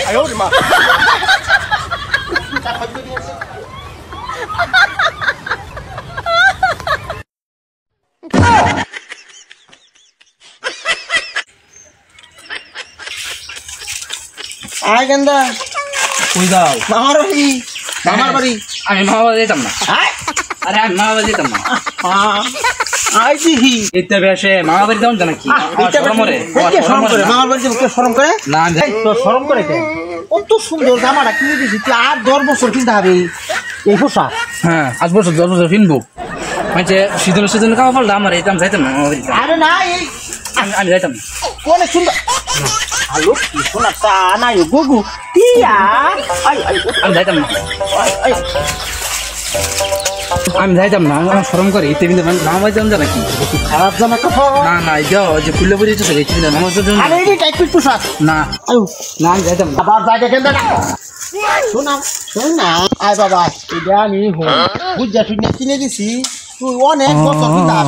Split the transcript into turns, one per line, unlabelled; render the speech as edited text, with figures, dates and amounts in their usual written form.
哎呦我的妈！আয় গেন্দা
কই যাও
মামার বাড়ি মামার বাড়ি
আমি মামা বাড়ি যেতাম না আরে আমি মামা বাড়ি যেতাম না
আই দিহি
এইটা বেশে মামা বাড়ি যাও জানা কি শরম করে
মামার বাড়ি কে শরম করে
না
তো শরম করে কে কত সুন্দর জামাটা কিনে দিছি তুই আর 10 বছর কিনতে হবে এই পোশাক
হ্যাঁ 5 বছর 10 বছর কিনবো মানে সিজন কাপড় ফল আমার এইতাম যাইতাম না মামা বাড়ি
আরে না এই
আমি যাইতাম না
কোন সুন্দর আলো কি সোনা তা না গুগু টিয়া আই আই
আমি যাইতাম না
আই
আমি যাইতাম না আমি শরম করে এইতে কিন্তু মামা বাড়ি যাও জানা কি
খারাপ জামা কাপড়
না না যাও যে ফুলে পড়ে যেতেছে এই চিন্তা মামা বাড়ি
আরে এই টাইপের পোশাক
না
আয়ু
না আমি যাইতাম না
আবার জায়গা কেন না শোনা আয় বাবা এটা আমি বুঝা শুনে কিনে দিছি তুই অনেক বছর কিনা